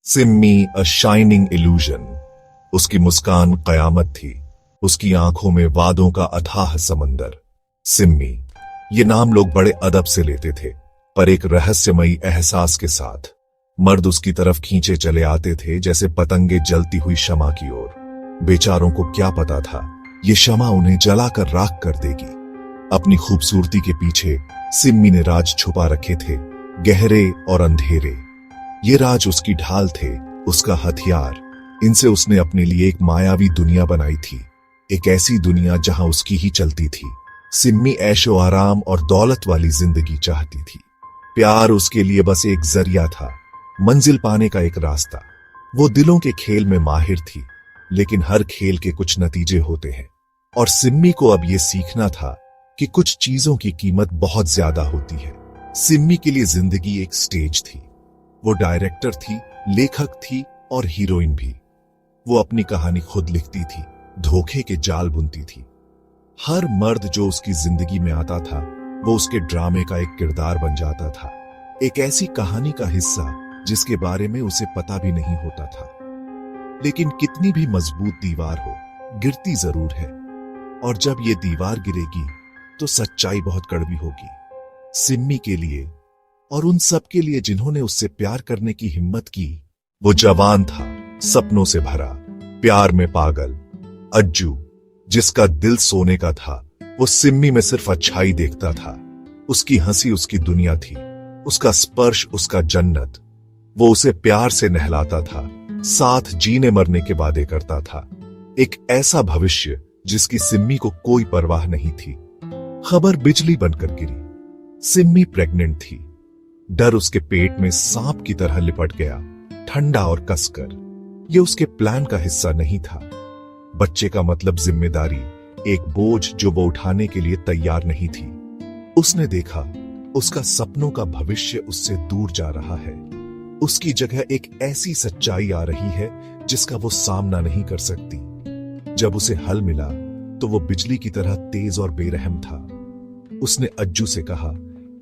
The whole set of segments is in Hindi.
सिम्मी अ शाइनिंग इल्यूजन। उसकी मुस्कान कयामत थी, उसकी आंखों में वादों का अथाह समंदर। सिम्मी, ये नाम लोग बड़े अदब से लेते थे, पर एक रहस्यमयी एहसास के साथ। मर्द उसकी तरफ खींचे चले आते थे जैसे पतंगे जलती हुई शमा की ओर। बेचारों को क्या पता था, ये शमा उन्हें जलाकर राख कर देगी। अपनी खूबसूरती के पीछे सिम्मी ने राज छुपा रखे थे, गहरे और अंधेरे। ये राज उसकी ढाल थे, उसका हथियार। इनसे उसने अपने लिए एक मायावी दुनिया बनाई थी, एक ऐसी दुनिया जहां उसकी ही चलती थी। सिम्मी ऐशो आराम और दौलत वाली जिंदगी चाहती थी। प्यार उसके लिए बस एक जरिया था, मंजिल पाने का एक रास्ता। वो दिलों के खेल में माहिर थी, लेकिन हर खेल के कुछ नतीजे होते हैं, और सिम्मी को अब यह सीखना था कि कुछ चीजों की कीमत बहुत ज्यादा होती है। सिम्मी के लिए जिंदगी एक स्टेज थी। वो डायरेक्टर थी, लेखक थी और हीरोइन भी। वो अपनी कहानी खुद लिखती थी, धोखे के जाल बुनती थी। हर मर्द जो उसकी जिंदगी में आता था, वो उसके ड्रामे का एक किरदार बन जाता था, एक ऐसी कहानी का हिस्सा जिसके बारे में उसे पता भी नहीं होता था। लेकिन कितनी भी मजबूत दीवार हो, गिरती जरूर है, और जब ये दीवार गिरेगी तो सच्चाई बहुत कड़वी होगी। सिम्मी के लिए और उन सब के लिए जिन्होंने उससे प्यार करने की हिम्मत की। वो जवान था, सपनों से भरा, प्यार में पागल। अज्जू, जिसका दिल सोने का था, वो सिम्मी में सिर्फ अच्छाई देखता था। उसकी हंसी उसकी दुनिया थी, उसका स्पर्श उसका जन्नत। वो उसे प्यार से नहलाता था, साथ जीने मरने के वादे करता था। एक ऐसा भविष्य जिसकी सिम्मी को कोई परवाह नहीं थी। खबर बिजली बनकर गिरी। सिम्मी प्रेग्नेंट थी। डर उसके पेट में सांप की तरह लिपट गया, ठंडा और कसकर। यह उसके प्लान का हिस्सा नहीं था। बच्चे का मतलब जिम्मेदारी, एक बोझ जो वो उठाने के लिए तैयार नहीं थी। उसने देखा उसका सपनों का भविष्य उससे दूर जा रहा है। उसकी जगह एक ऐसी सच्चाई आ रही है जिसका वो सामना नहीं कर सकती। जब उसे हल मिला तो वो बिजली की तरह तेज और बेरहम था। उसने अज्जू से कहा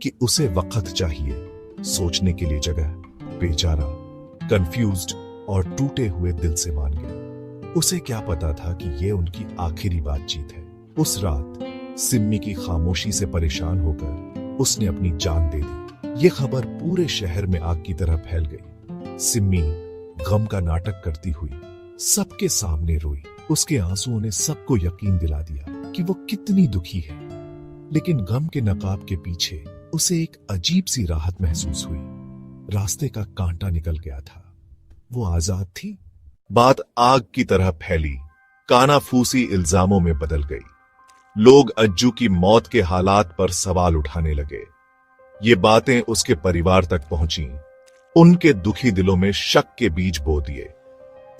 कि उसे वक्त चाहिए, सोचने के लिए जगह। बेचारा कंफ्यूज्ड और टूटे हुए दिल से मान गया। उसे क्या पता था कि यह उनकी आखिरी बातचीत है। उस रात सिम्मी की खामोशी से परेशान होकर उसने अपनी जान दे दी। यह खबर पूरे शहर में आग की तरह फैल गई। सिम्मी गम का नाटक करती हुई सबके सामने रोई। उसके आंसुओं ने सबको यकीन दिला दिया कि वो कितनी दुखी है। लेकिन गम के नकाब के पीछे उसे एक अजीब सी राहत महसूस हुई। रास्ते का कांटा निकल गया था, वो आजाद थी। बात आग की तरह फैली, कानाफूसी इल्जामों में बदल गई। लोग अज्जू की मौत के हालात पर सवाल उठाने लगे। ये बातें उसके परिवार तक पहुंची। उनके दुखी दिलों में शक के बीज बो दिए।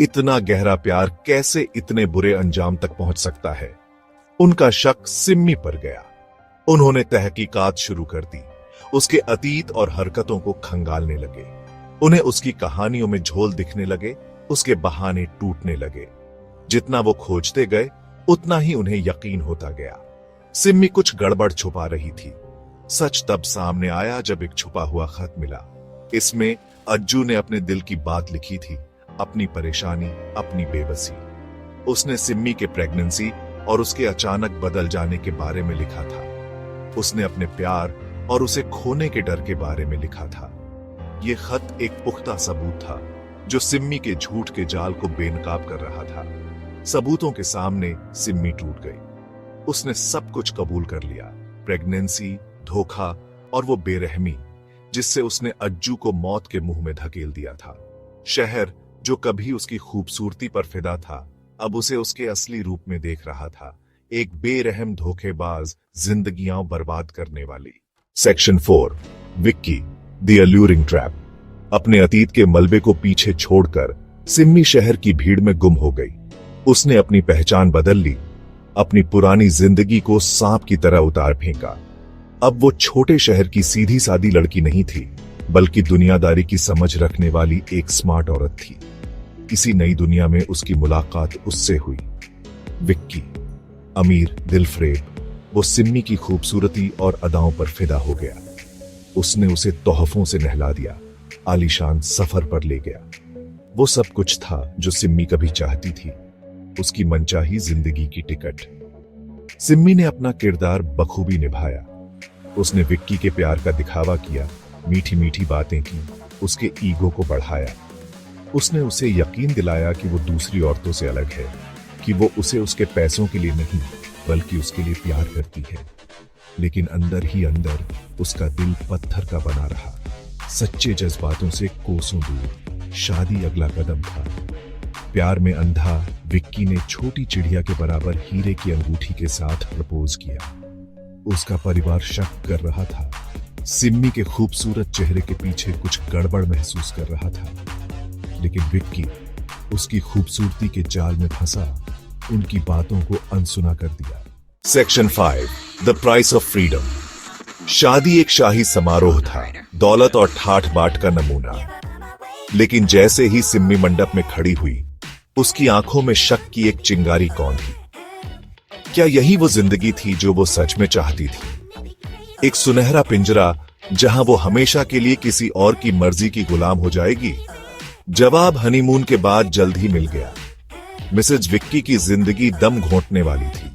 इतना गहरा प्यार कैसे इतने बुरे अंजाम तक पहुंच सकता है? उनका शक सिम्मी पर गया। उन्होंने तहकीकात शुरू कर दी, उसके अतीत और हरकतों को खंगालने लगे। उन्हें उसकी कहानियों में झोल दिखने लगे, उसके बहाने टूटने लगे। जितना वो खोजते गए, उतना ही उन्हें यकीन होता गया। सिम्मी कुछ गड़बड़ छुपा रही थी। सच तब सामने आया जब एक छुपा हुआ खत मिला। इसमें अज्जू ने अपने दिल की बात लिखी थी, अपनी परेशानी, अपनी बेबसी। उसने सिम्मी के प्रेगनेंसी और उसके अचानक बदल जाने के बारे में लिखा था। उसने अपने प्यार और उसे खोने के डर के बारे में लिखा था। यह खत एक पुख्ता सबूत था जो सिम्मी के झूठ के जाल को बेनकाब कर रहा था। सबूतों के सामने सिम्मी टूट गई। उसने सब कुछ कबूल कर लिया, प्रेगनेंसी, धोखा और वो बेरहमी जिससे उसने अज्जू को मौत के मुंह में धकेल दिया था। शहर जो कभी उसकी खूबसूरती पर फिदा था, अब उसे उसके असली रूप में देख रहा था, एक बेरहम धोखेबाज, जिंदगियां बर्बाद करने वाली। Section 4, Vicky, the alluring trap. अपने अतीत के मलबे को पीछे छोड़कर सिम्मी शहर की भीड़ में गुम हो गई। उसने अपनी पहचान बदल ली, अपनी पुरानी जिंदगी को सांप की तरह उतार फेंका। अब वो छोटे शहर की सीधी सादी लड़की नहीं थी, बल्कि दुनियादारी की समझ रखने वाली एक स्मार्ट औरत थी। इसी नई दुनिया में उसकी मुलाकात उससे हुई। विक्की, अमीर, दिलफ्रेब, वो सिम्मी की खूबसूरती और अदाओं पर फिदा हो गया। उसने उसे तोहफों से नहला दिया, आलीशान सफर पर ले गया। वो सब कुछ था जो सिम्मी कभी चाहती थी, उसकी मनचाही जिंदगी की टिकट। सिम्मी ने अपना किरदार बखूबी निभाया। उसने विक्की के प्यार का दिखावा किया, मीठी मीठी बातें की, उसके ईगो को बढ़ाया। उसने उसे यकीन दिलाया कि वो दूसरी औरतों से अलग है, कि वो उसे उसके पैसों के लिए नहीं बल्कि उसके लिए प्यार करती है। लेकिन अंदर ही अंदर उसका दिल पत्थर का बना रहा। सच्चे जज्बातों से कोसों दूर शादी अगला कदम था। प्यार में अंधा विक्की ने छोटी चिड़िया के बराबर हीरे की अंगूठी के साथ प्रपोज किया। उसका परिवार शक कर रहा था। सिम्मी के खूबसूरत चेहरे के पीछे कुछ गड़बड़ महसूस कर रहा था, लेकिन विक्की उसकी खूबसूरती के जाल में फंसा, उनकी बातों को अनसुना कर दिया। Section 5, the price of freedom. शादी एक शाही समारोह था, दौलत और ठाठ बाट का नमूना। लेकिन जैसे ही सिम्मी मंडप में खड़ी हुई, उसकी आंखों में शक की एक चिंगारी कौन थी। क्या यही वो जिंदगी थी जो वो सच में चाहती थी? एक सुनहरा पिंजरा जहां वो हमेशा के लिए किसी और की मर्जी की गुलाम हो जाएगी? जवाब हनीमून के बाद जल्द ही मिल गया। मिसेज विक्की की जिंदगी दम घोंटने वाली थी।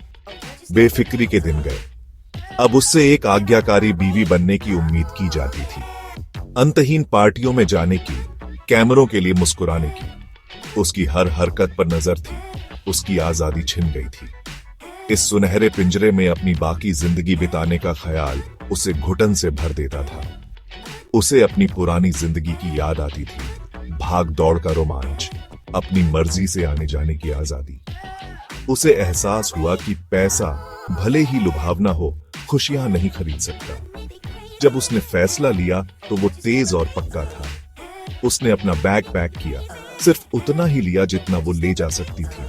बेफिक्री के दिन गए। अब उससे एक आज्ञाकारी बीवी बनने की उम्मीद की जाती थी। अंतहीन पार्टियों में जाने की, कैमरों के लिए मुस्कुराने की। उसकी हर हरकत पर नजर थी। उसकी आजादी छिन गई थी। इस सुनहरे पिंजरे में अपनी बाकी जिंदगी बिताने का ख्याल उसे घुटन से भर देता था। उसे अपनी पुरानी जिंदगी की याद आती थी। भाग दौड़ का रोमांच, अपनी मर्जी से आने जाने की आजादी। उसे एहसास हुआ कि पैसा भले ही लुभावना हो, खुशियां नहीं खरीद सकता। जब उसने फैसला लिया तो वो तेज और पक्का था। उसने अपना बैग पैक किया, सिर्फ उतना ही लिया जितना वो ले जा सकती थी,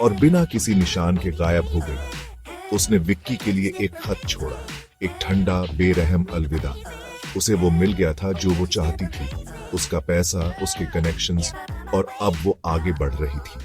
और बिना किसी निशान के गायब हो गई। उसने विक्की के लिए एक खत छोड़ा, एक ठंडा बेरहम अलविदा। उसे वो मिल गया था जो वो चाहती थी, उसका पैसा, उसके कनेक्शंस, और अब वो आगे बढ़ रही थी।